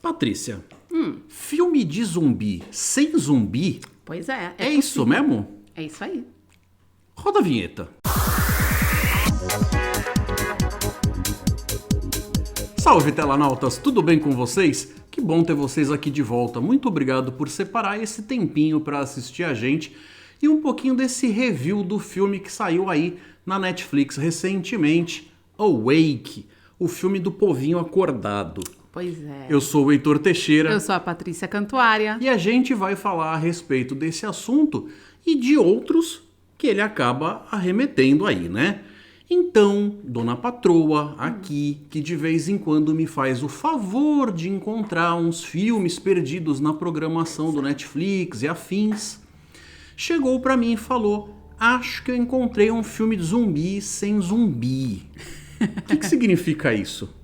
Patrícia, filme de zumbi sem zumbi? Pois é. É isso mesmo? É isso aí. Roda a vinheta. Salve, telanautas! Tudo bem com vocês? Que bom ter vocês aqui de volta. Muito obrigado por separar esse tempinho para assistir a gente e um pouquinho desse review do filme que saiu aí na Netflix recentemente, Awake, o filme do povinho acordado. Pois é. Eu sou o Heitor Teixeira. Eu sou a Patrícia Cantuária. E a gente vai falar a respeito desse assunto e de outros que ele acaba arremetendo aí, né? Então, dona patroa, aqui, que de vez em quando me faz o favor de encontrar uns filmes perdidos na programação do Netflix e afins, chegou pra mim e falou: acho que eu encontrei um filme de zumbi sem zumbi. O que significa isso?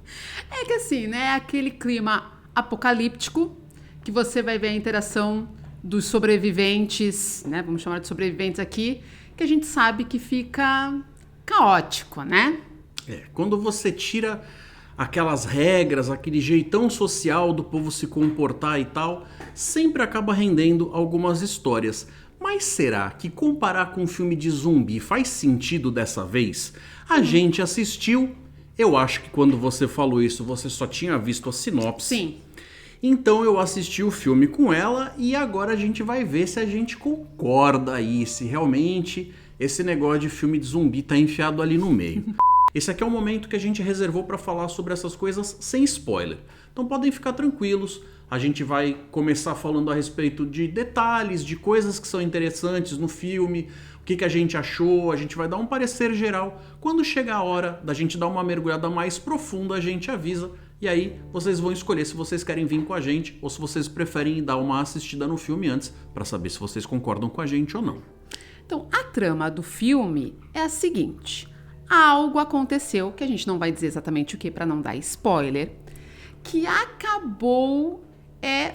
É que assim, né? Aquele clima apocalíptico que você vai ver a interação dos sobreviventes, né? Vamos chamar de sobreviventes aqui, que a gente sabe que fica caótico, né? Quando você tira aquelas regras, aquele jeitão social do povo se comportar e tal, sempre acaba rendendo algumas histórias. Mas será que comparar com um filme de zumbi faz sentido dessa vez? A gente assistiu, eu acho que quando você falou isso você só tinha visto a sinopse. Sim. Então eu assisti o filme com ela e agora a gente vai ver se a gente concorda aí, se realmente esse negócio de filme de zumbi tá enfiado ali no meio. Esse aqui é o momento que a gente reservou para falar sobre essas coisas sem spoiler. Então podem ficar tranquilos, a gente vai começar falando a respeito de detalhes, de coisas que são interessantes no filme, o que a gente achou, a gente vai dar um parecer geral. Quando chegar a hora da gente dar uma mergulhada mais profunda, a gente avisa. E aí vocês vão escolher se vocês querem vir com a gente ou se vocês preferem dar uma assistida no filme antes para saber se vocês concordam com a gente ou não. Então, a trama do filme é a seguinte: algo aconteceu, que a gente não vai dizer exatamente o que para não dar spoiler, que acabou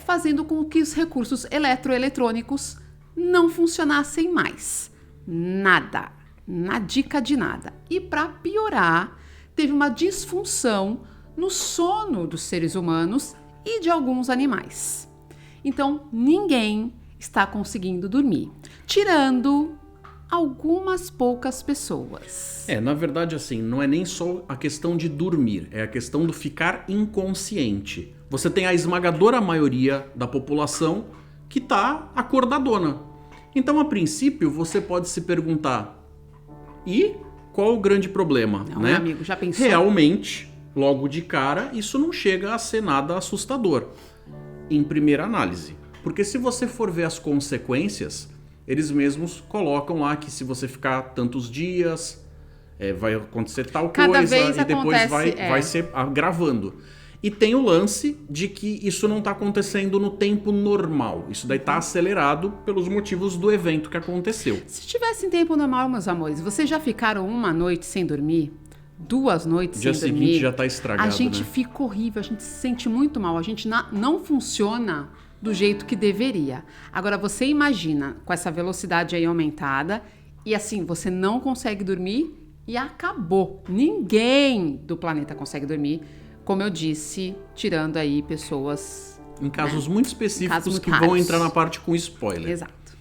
fazendo com que os recursos eletroeletrônicos não funcionassem mais. Nada. Na dica de nada. E para piorar, teve uma disfunção no sono dos seres humanos e de alguns animais. Então, ninguém está conseguindo dormir, tirando algumas poucas pessoas. Na verdade, assim, não é nem só a questão de dormir, é a questão do ficar inconsciente. Você tem a esmagadora maioria da população que tá acordadona. Então, a princípio, você pode se perguntar: e qual o grande problema, Não, né? meu amigo, já pensou? Realmente, logo de cara, isso não chega a ser nada assustador, em primeira análise. Porque se você for ver as consequências, eles mesmos colocam lá que se você ficar tantos dias, vai acontecer tal Cada coisa vez e depois acontece, vai ser agravando. E tem o lance de que isso não está acontecendo no tempo normal. Isso daí está acelerado pelos motivos do evento que aconteceu. Se tivesse em tempo normal, meus amores, vocês já ficaram uma noite sem dormir? 2 noites sem dormir? Dia seguinte já está estragado, A gente né? fica horrível, a gente se sente muito mal, a gente não funciona do jeito que deveria. Agora, você imagina com essa velocidade aí aumentada e assim, você não consegue dormir e acabou. Ninguém do planeta consegue dormir, como eu disse, tirando aí pessoas... Em casos muito específicos casos muito que vão raros. entrar na parte com spoiler. Exato.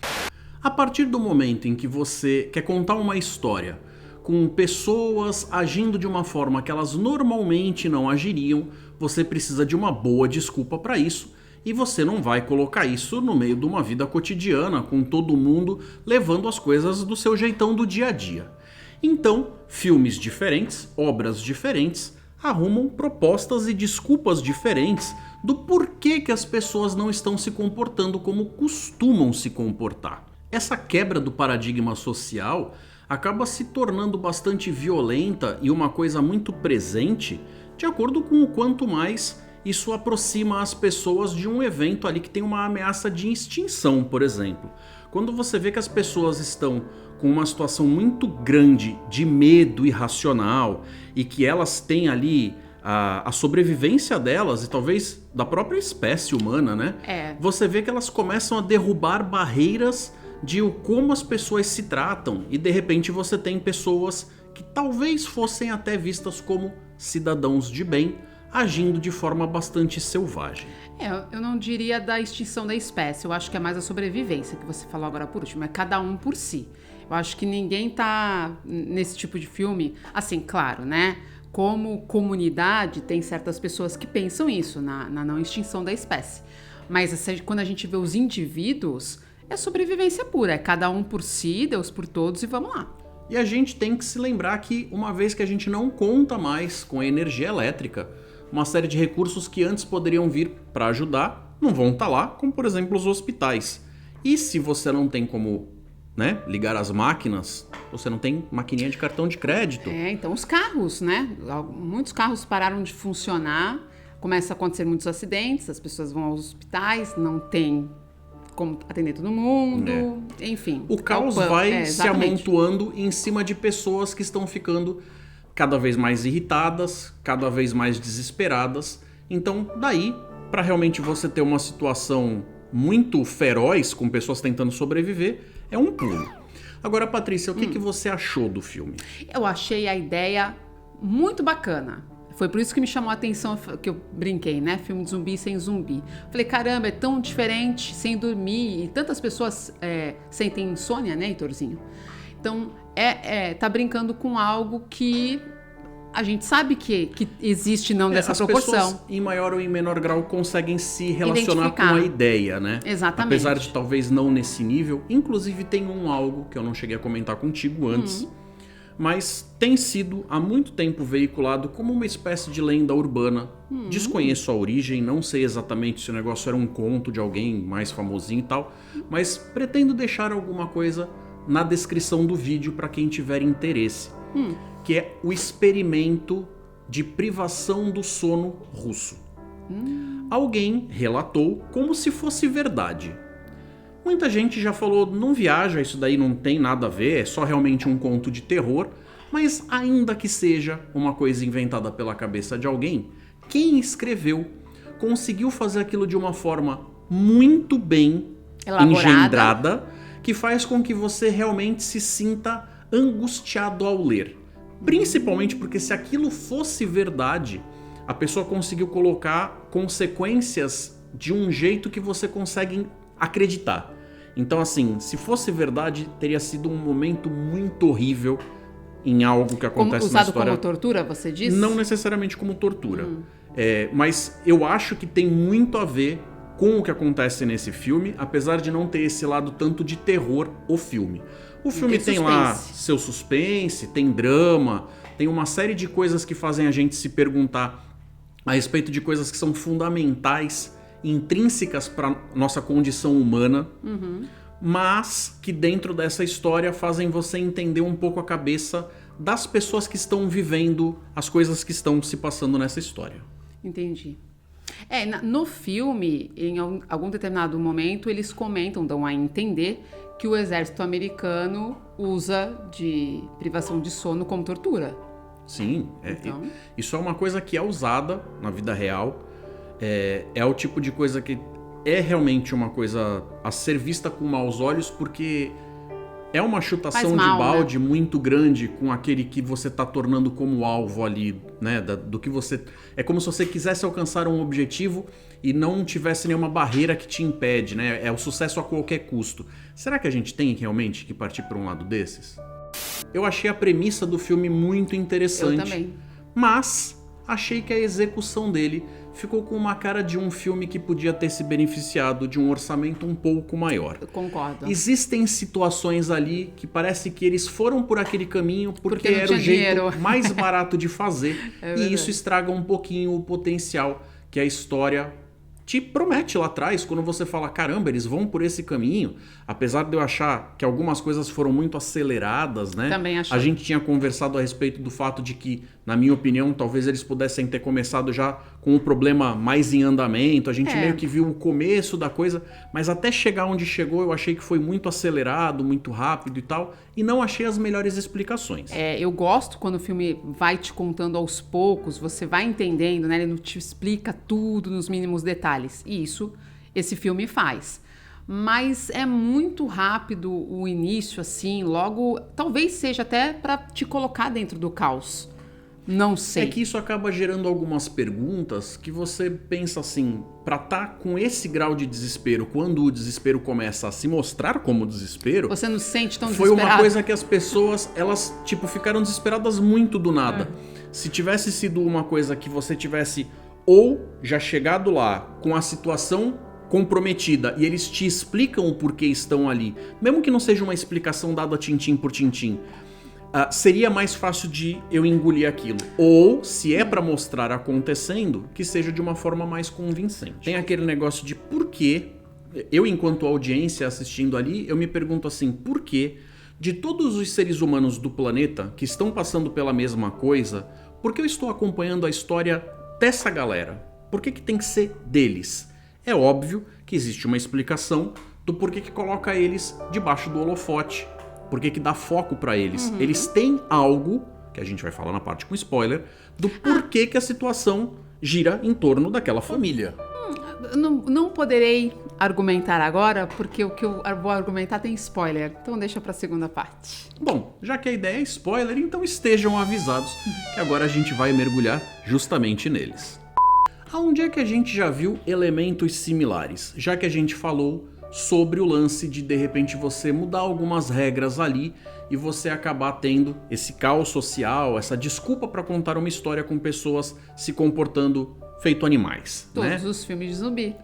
A partir do momento em que você quer contar uma história com pessoas agindo de uma forma que elas normalmente não agiriam, você precisa de uma boa desculpa para isso. E você não vai colocar isso no meio de uma vida cotidiana, com todo mundo levando as coisas do seu jeitão do dia a dia. Então, filmes diferentes, obras diferentes, arrumam propostas e desculpas diferentes do porquê que as pessoas não estão se comportando como costumam se comportar. Essa quebra do paradigma social acaba se tornando bastante violenta e uma coisa muito presente, de acordo com o quanto mais isso aproxima as pessoas de um evento ali que tem uma ameaça de extinção, por exemplo. Quando você vê que as pessoas estão com uma situação muito grande de medo irracional e que elas têm ali a sobrevivência delas e talvez da própria espécie humana, né? Você vê que elas começam a derrubar barreiras de como as pessoas se tratam e de repente você tem pessoas que talvez fossem até vistas como cidadãos de bem, agindo de forma bastante selvagem. Eu não diria da extinção da espécie, eu acho que é mais a sobrevivência que você falou agora por último, é cada um por si. Eu acho que ninguém tá nesse tipo de filme, assim, claro, né? Como comunidade, tem certas pessoas que pensam isso, na não extinção da espécie. Mas quando a gente vê os indivíduos, é sobrevivência pura, é cada um por si, Deus por todos e vamos lá. E a gente tem que se lembrar que, uma vez que a gente não conta mais com a energia elétrica, uma série de recursos que antes poderiam vir para ajudar não vão estar lá, como por exemplo os hospitais. E se você não tem como, né, ligar as máquinas, você não tem maquininha de cartão de crédito. Então os carros, né? Muitos carros pararam de funcionar, começa a acontecer muitos acidentes, as pessoas vão aos hospitais, não tem como atender todo mundo, enfim. O caos vai se amontoando em cima de pessoas que estão ficando cada vez mais irritadas, cada vez mais desesperadas. Então, daí, para realmente você ter uma situação muito feroz, com pessoas tentando sobreviver, é um pulo. Agora, Patrícia, o que você achou do filme? Eu achei a ideia muito bacana. Foi por isso que me chamou a atenção, que eu brinquei, né? Filme de zumbi sem zumbi. Falei, caramba, é tão diferente, sem dormir. E tantas pessoas sentem insônia, né, Heitorzinho? Então, tá brincando com algo que a gente sabe que existe não dessa proporção. As pessoas, em maior ou em menor grau, conseguem se relacionar com a ideia, né? Exatamente. Apesar de talvez não nesse nível. Inclusive, tem algo que eu não cheguei a comentar contigo antes, mas tem sido há muito tempo veiculado como uma espécie de lenda urbana. Desconheço a origem, não sei exatamente se o negócio era um conto de alguém mais famosinho e tal, mas pretendo deixar alguma coisa na descrição do vídeo para quem tiver interesse, que é o experimento de privação do sono russo. Alguém relatou como se fosse verdade. Muita gente já falou, não viaja, isso daí não tem nada a ver, é só realmente um conto de terror, mas ainda que seja uma coisa inventada pela cabeça de alguém, quem escreveu conseguiu fazer aquilo de uma forma muito bem engendrada, que faz com que você realmente se sinta angustiado ao ler. Principalmente porque se aquilo fosse verdade, a pessoa conseguiu colocar consequências de um jeito que você consegue acreditar. Então, assim, se fosse verdade, teria sido um momento muito horrível em algo que acontece na história. Usado como tortura, você disse? Não necessariamente como tortura. Mas eu acho que tem muito a ver com o que acontece nesse filme, apesar de não ter esse lado tanto de terror o filme. O filme tem lá seu suspense, tem drama, tem uma série de coisas que fazem a gente se perguntar a respeito de coisas que são fundamentais, intrínsecas para nossa condição humana, mas que dentro dessa história fazem você entender um pouco a cabeça das pessoas que estão vivendo as coisas que estão se passando nessa história. Entendi. No filme, em algum determinado momento, eles comentam, dão a entender que o exército americano usa de privação de sono como tortura. Sim, isso é uma coisa que é usada na vida real. É o tipo de coisa que é realmente uma coisa a ser vista com maus olhos, porque é uma chutação de balde, né, muito grande com aquele que você está tornando como alvo ali, né? Do que você... É como se você quisesse alcançar um objetivo e não tivesse nenhuma barreira que te impede, né? É o sucesso a qualquer custo. Será que a gente tem realmente que partir por um lado desses? Eu achei a premissa do filme muito interessante. Eu também. Mas achei que a execução dele ficou com uma cara de um filme que podia ter se beneficiado de um orçamento um pouco maior. Eu concordo. Existem situações ali que parece que eles foram por aquele caminho porque era o jeito mais barato de fazer. E isso estraga um pouquinho o potencial que a história te promete lá atrás, quando você fala, caramba, eles vão por esse caminho. Apesar de eu achar que algumas coisas foram muito aceleradas, né? Também achei. A gente tinha conversado a respeito do fato de que, na minha opinião, talvez eles pudessem ter começado já com o problema mais em andamento. A gente meio que viu o começo da coisa, mas até chegar onde chegou, eu achei que foi muito acelerado, muito rápido e tal, e não achei as melhores explicações. Eu gosto quando o filme vai te contando aos poucos, você vai entendendo, né? Ele não te explica tudo nos mínimos detalhes. E isso, esse filme faz. Mas é muito rápido o início, assim, logo... Talvez seja até para te colocar dentro do caos. Não sei. É que isso acaba gerando algumas perguntas que você pensa assim, pra estar com esse grau de desespero, quando o desespero começa a se mostrar como desespero... Você não se sente tão Foi desesperado? uma coisa que as pessoas, elas, tipo, ficaram desesperadas muito do nada. Se tivesse sido uma coisa que você tivesse ou já chegado lá com a situação comprometida e eles te explicam o porquê estão ali, mesmo que não seja uma explicação dada tintim por tintim, seria mais fácil de eu engolir aquilo. Ou, se é pra mostrar acontecendo, que seja de uma forma mais convincente. Tem aquele negócio de por quê, eu enquanto audiência assistindo ali, eu me pergunto assim, por que de todos os seres humanos do planeta que estão passando pela mesma coisa, por que eu estou acompanhando a história dessa galera? Por que tem que ser deles? É óbvio que existe uma explicação do porquê que coloca eles debaixo do holofote. Por que dá foco pra eles? Eles têm algo, que a gente vai falar na parte com spoiler, do porquê que a situação gira em torno daquela família. Não poderei argumentar agora, porque o que eu vou argumentar tem spoiler. Então deixa pra segunda parte. Bom, já que a ideia é spoiler, então estejam avisados que agora a gente vai mergulhar justamente neles. Aonde é que a gente já viu elementos similares? Já que a gente falou sobre o lance de repente você mudar algumas regras ali e você acabar tendo esse caos social, essa desculpa para contar uma história com pessoas se comportando feito animais, Todos os filmes de zumbi.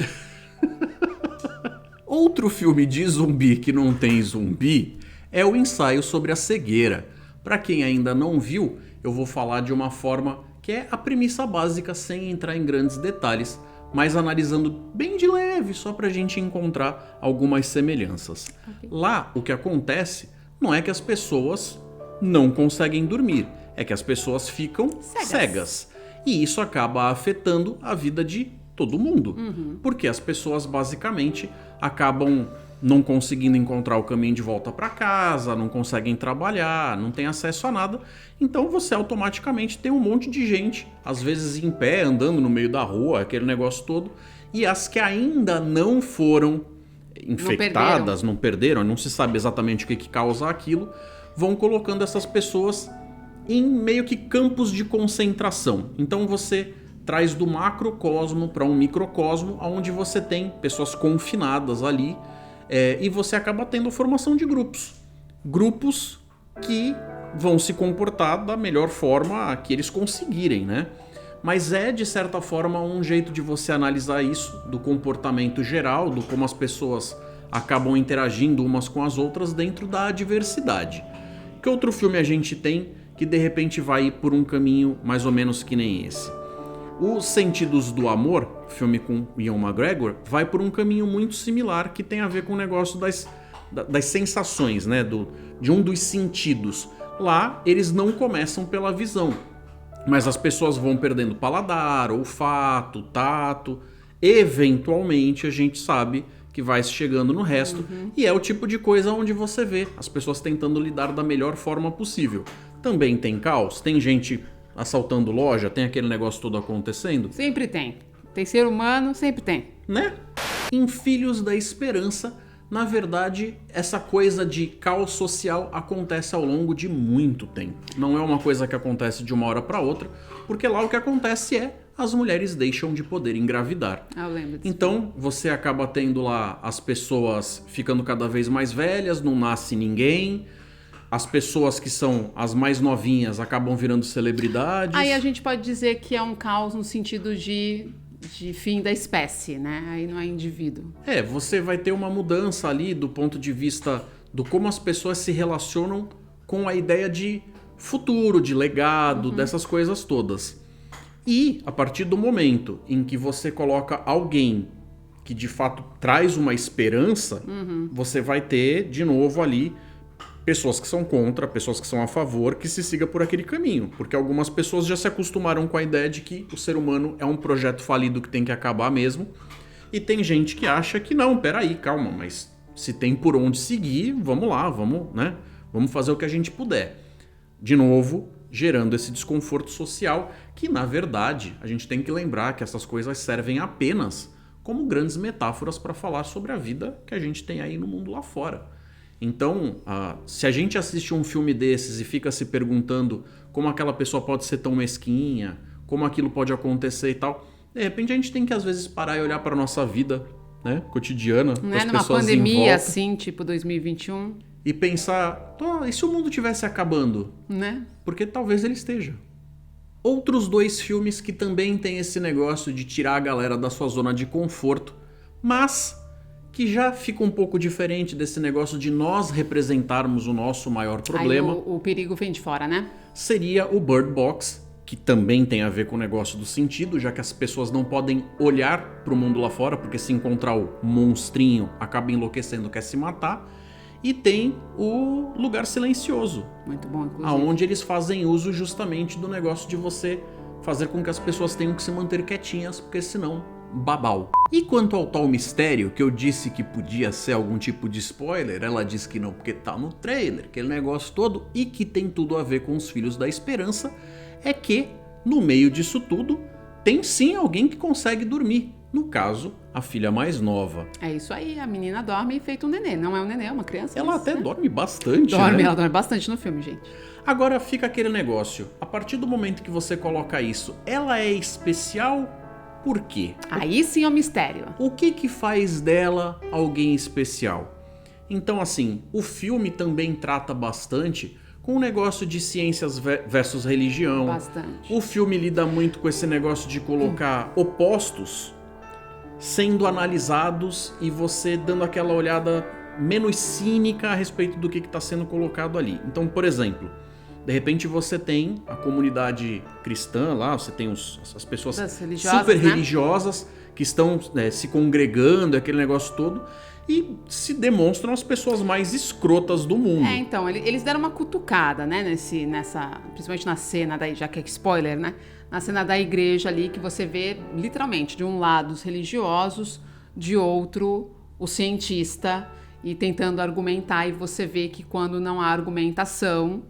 Outro filme de zumbi que não tem zumbi é o Ensaio sobre a Cegueira. Para quem ainda não viu, eu vou falar de uma forma que é a premissa básica sem entrar em grandes detalhes, mas analisando bem de leve, só pra gente encontrar algumas semelhanças. Okay. Lá, o que acontece não é que as pessoas não conseguem dormir, é que as pessoas ficam cegas. E isso acaba afetando a vida de todo mundo, porque as pessoas basicamente acabam não conseguindo encontrar o caminho de volta para casa, não conseguem trabalhar, não têm acesso a nada. Então você automaticamente tem um monte de gente, às vezes em pé, andando no meio da rua, aquele negócio todo. E as que ainda não foram infectadas, não perderam, não se sabe exatamente o que causa aquilo, vão colocando essas pessoas em meio que campos de concentração. Então você traz do macrocosmo para um microcosmo, onde você tem pessoas confinadas ali, e você acaba tendo a formação de grupos. Grupos que vão se comportar da melhor forma que eles conseguirem, né? Mas é, de certa forma, um jeito de você analisar isso, do comportamento geral, do como as pessoas acabam interagindo umas com as outras dentro da diversidade. Que outro filme a gente tem que de repente vai por um caminho mais ou menos que nem esse? Os Sentidos do Amor, filme com Ian McGregor, vai por um caminho muito similar que tem a ver com o negócio das sensações, né? De um dos sentidos. Lá, eles não começam pela visão, mas as pessoas vão perdendo paladar, olfato, tato. Eventualmente, a gente sabe que vai chegando no resto, e é o tipo de coisa onde você vê as pessoas tentando lidar da melhor forma possível. Também tem caos, tem gente assaltando loja, tem aquele negócio todo acontecendo? Sempre tem. Tem ser humano, sempre tem. Né? Em Filhos da Esperança, na verdade, essa coisa de caos social acontece ao longo de muito tempo. Não é uma coisa que acontece de uma hora para outra, porque lá o que acontece é as mulheres deixam de poder engravidar. Eu lembro disso. Então, você acaba tendo lá as pessoas ficando cada vez mais velhas, não nasce ninguém. As pessoas que são as mais novinhas acabam virando celebridades. Aí a gente pode dizer que é um caos no sentido de fim da espécie, né? Aí não é indivíduo. Você vai ter uma mudança ali do ponto de vista do como as pessoas se relacionam com a ideia de futuro, de legado, dessas coisas todas. E a partir do momento em que você coloca alguém que de fato traz uma esperança, você vai ter de novo ali pessoas que são contra, pessoas que são a favor, que se siga por aquele caminho. Porque algumas pessoas já se acostumaram com a ideia de que o ser humano é um projeto falido que tem que acabar mesmo. E tem gente que acha que não, peraí, calma, mas se tem por onde seguir, vamos lá, vamos fazer o que a gente puder. De novo, gerando esse desconforto social que, na verdade, a gente tem que lembrar que essas coisas servem apenas como grandes metáforas para falar sobre a vida que a gente tem aí no mundo lá fora. Então, se a gente assiste um filme desses e fica se perguntando como aquela pessoa pode ser tão mesquinha, como aquilo pode acontecer e tal, de repente a gente tem que às vezes parar e olhar para nossa vida, né, cotidiana, Não com as é numa pessoas em pandemia volta, assim, tipo 2021, e pensar, e se o mundo estivesse acabando? né? Porque talvez ele esteja. Outros 2 filmes que também tem esse negócio de tirar a galera da sua zona de conforto, mas que já fica um pouco diferente desse negócio de nós representarmos o nosso maior problema. Aí o perigo vem de fora, né? Seria o Bird Box, que também tem a ver com o negócio do sentido, já que as pessoas não podem olhar para o mundo lá fora, porque se encontrar o monstrinho acaba enlouquecendo, quer se matar. E tem o Lugar Silencioso, Muito bom, inclusive. aonde eles fazem uso justamente do negócio de você fazer com que as pessoas tenham que se manter quietinhas, porque senão, babau. E quanto ao tal mistério, que eu disse que podia ser algum tipo de spoiler, ela diz que não, porque tá no trailer, aquele negócio todo, e que tem tudo a ver com os Filhos da Esperança, é que, no meio disso tudo, tem sim alguém que consegue dormir. No caso, a filha mais nova. É isso aí, a menina dorme feito um nenê. Não é um nenê, é uma criança. Ela mas, até né? dorme bastante, Dorme, né? ela dorme bastante no filme, gente. Agora fica aquele negócio. A partir do momento que você coloca isso, ela é especial por quê? Aí sim é um mistério. O que faz dela alguém especial? Então, assim, o filme também trata bastante com o negócio de ciências versus religião. Bastante. O filme lida muito com esse negócio de colocar opostos sendo analisados e você dando aquela olhada menos cínica a respeito do que está sendo colocado ali. Então, por exemplo, de repente você tem a comunidade cristã lá, você tem as pessoas super religiosas que estão se congregando, aquele negócio todo, e se demonstram as pessoas mais escrotas do mundo. Então, eles deram uma cutucada, né, principalmente na cena daí, já que é spoiler, né? Na cena da igreja ali, que você vê, literalmente, de um lado os religiosos, de outro o cientista, e tentando argumentar, e você vê que quando não há argumentação,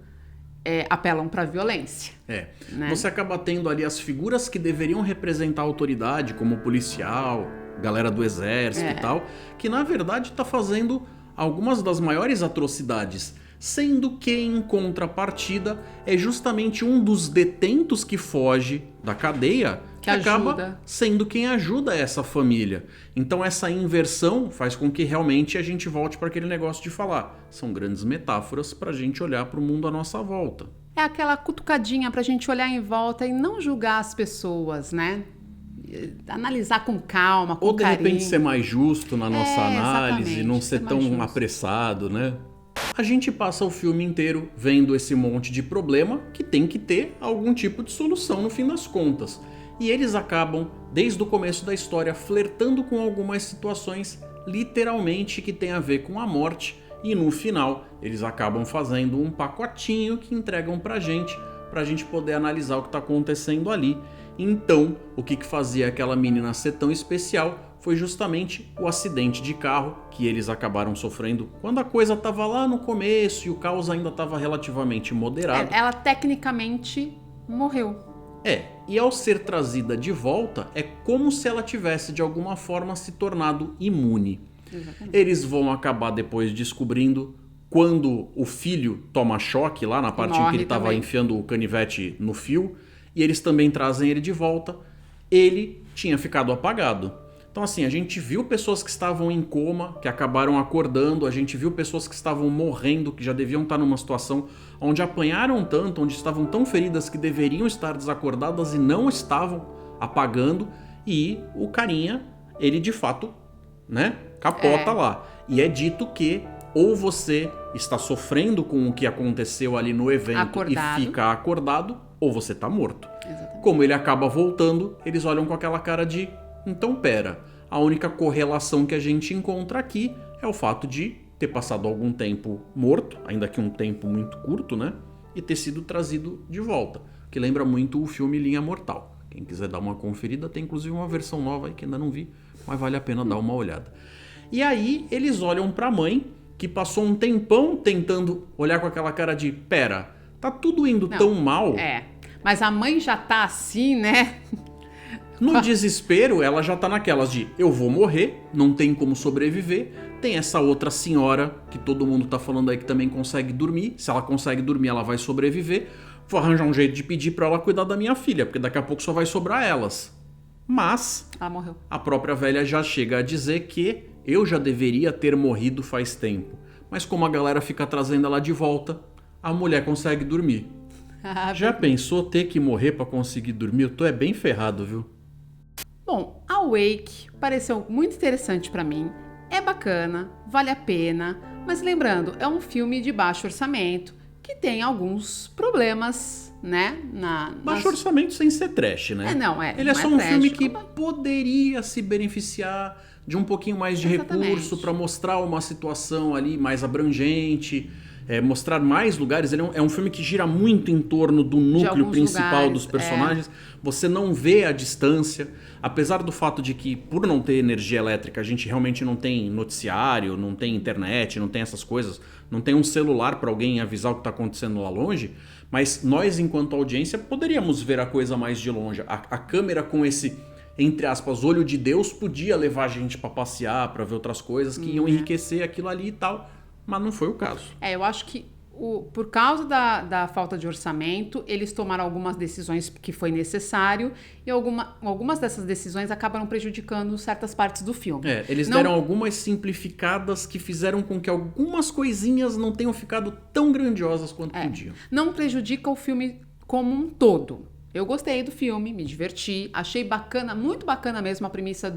apelam para a violência. Né? Você acaba tendo ali as figuras que deveriam representar a autoridade, como o policial, galera do exército e tal, que na verdade está fazendo algumas das maiores atrocidades, sendo que em contrapartida é justamente um dos detentos que foge da cadeia que acaba sendo quem ajuda essa família. Então essa inversão faz com que realmente a gente volte para aquele negócio de falar. São grandes metáforas para a gente olhar para o mundo à nossa volta. É aquela cutucadinha para a gente olhar em volta e não julgar as pessoas, né? Analisar com calma, com carinho. Ou de repente ser mais justo na nossa análise, não ser tão justo. apressado, né? A gente passa o filme inteiro vendo esse monte de problema que tem que ter algum tipo de solução no fim das contas. E eles acabam, desde o começo da história, flertando com algumas situações literalmente que tem a ver com a morte. E no final, eles acabam fazendo um pacotinho que entregam pra gente poder analisar o que está acontecendo ali. Então, o que fazia aquela menina ser tão especial foi justamente o acidente de carro que eles acabaram sofrendo quando a coisa estava lá no começo e o caos ainda estava relativamente moderado. Ela tecnicamente morreu. E ao ser trazida de volta, é como se ela tivesse de alguma forma se tornado imune. Exatamente. Eles vão acabar depois descobrindo quando o filho toma choque lá na parte em que ele estava enfiando o canivete no fio, e eles também trazem ele de volta. Ele tinha ficado apagado. Então assim, a gente viu pessoas que estavam em coma, que acabaram acordando, a gente viu pessoas que estavam morrendo, que já deviam estar numa situação onde apanharam tanto, onde estavam tão feridas que deveriam estar desacordadas e não estavam apagando, e o carinha, ele de fato, né, capota lá. E é dito que ou você está sofrendo com o que aconteceu ali no evento e fica acordado, ou você está morto. Exatamente. Como ele acaba voltando, eles olham com aquela cara de... Então pera, a única correlação que a gente encontra aqui é o fato de ter passado algum tempo morto, ainda que um tempo muito curto, né? E ter sido trazido de volta, que lembra muito o filme Linha Mortal. Quem quiser dar uma conferida, tem inclusive uma versão nova aí que ainda não vi, mas vale a pena dar uma olhada. E aí eles olham pra mãe, que passou um tempão tentando olhar com aquela cara de pera, tá tudo indo tão mal. Mas a mãe já tá assim, né? No desespero, ela já tá naquelas de eu vou morrer, não tem como sobreviver, Tem essa outra senhora, que todo mundo tá falando aí que também consegue dormir. Se ela consegue dormir, ela vai sobreviver. Vou arranjar um jeito de pedir pra ela cuidar da minha filha, porque daqui a pouco só vai sobrar elas. Mas Ela morreu. a própria velha já chega a dizer que eu já deveria ter morrido faz tempo. Mas como a galera fica trazendo ela de volta, a mulher consegue dormir. Já pensou ter que morrer pra conseguir dormir? Eu tô bem ferrado, viu? Bom, a Wake pareceu muito interessante pra mim. É bacana, vale a pena, mas lembrando, é um filme de baixo orçamento que tem alguns problemas, né? Baixo orçamento sem ser trash, né? Ele é não só um trash, filme que mas- poderia se beneficiar de um pouquinho mais de Exatamente. recurso pra mostrar uma situação ali mais abrangente, mostrar mais lugares. Ele é um filme que gira muito em torno do núcleo alguns principal lugares, dos personagens. Você não vê a distância, apesar do fato de que, por não ter energia elétrica, a gente realmente não tem noticiário, não tem internet, não tem essas coisas, não tem um celular pra alguém avisar o que tá acontecendo lá longe. Mas nós, enquanto audiência, poderíamos ver a coisa mais de longe. A câmera com esse, entre aspas, olho de Deus podia levar a gente pra passear, pra ver outras coisas que iam enriquecer aquilo ali e tal. Mas não foi o caso. Eu acho que por causa da falta de orçamento, eles tomaram algumas decisões que foi necessário e algumas dessas decisões acabaram prejudicando certas partes do filme. Eles Não- deram algumas simplificadas que fizeram com que algumas coisinhas não tenham ficado tão grandiosas quanto podiam. Não prejudica o filme como um todo. Eu gostei do filme, me diverti, achei bacana, muito bacana mesmo a premissa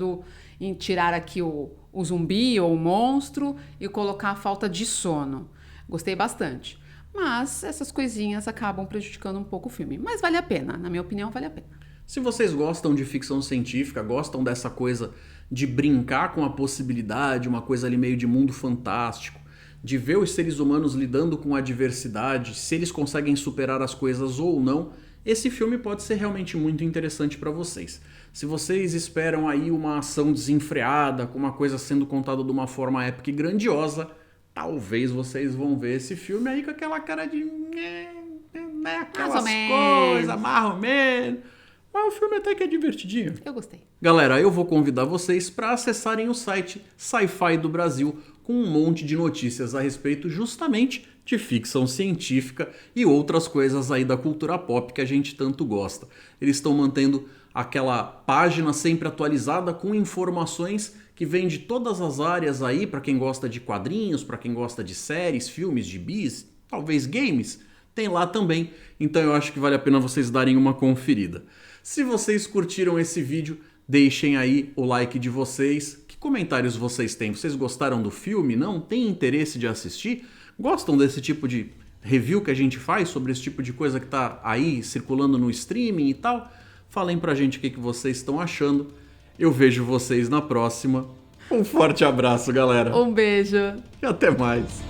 em tirar aqui o zumbi ou o monstro e colocar a falta de sono. Gostei bastante. Mas essas coisinhas acabam prejudicando um pouco o filme. Mas vale a pena, na minha opinião, vale a pena. Se vocês gostam de ficção científica, gostam dessa coisa de brincar com a possibilidade, uma coisa ali meio de mundo fantástico, de ver os seres humanos lidando com a adversidade, se eles conseguem superar as coisas ou não, esse filme pode ser realmente muito interessante para vocês. Se vocês esperam aí uma ação desenfreada, com uma coisa sendo contada de uma forma épica e grandiosa, talvez vocês vão ver esse filme aí com aquela cara de... aquelas coisas, mais ou menos. Mas o filme até que é divertidinho. Eu gostei. Galera, eu vou convidar vocês para acessarem o site Sci-Fi do Brasil com um monte de notícias a respeito justamente de ficção científica e outras coisas aí da cultura pop que a gente tanto gosta. Eles estão mantendo aquela página sempre atualizada com informações que vêm de todas as áreas aí, para quem gosta de quadrinhos, para quem gosta de séries, filmes, gibis, talvez games, tem lá também. Então eu acho que vale a pena vocês darem uma conferida. Se vocês curtiram esse vídeo, deixem aí o like de vocês. Que comentários vocês têm? Vocês gostaram do filme? Não? Tem interesse de assistir? Gostam desse tipo de review que a gente faz sobre esse tipo de coisa que tá aí circulando no streaming e tal? Falem pra gente o que vocês estão achando. Eu vejo vocês na próxima. Um forte abraço, galera. Um beijo. E até mais.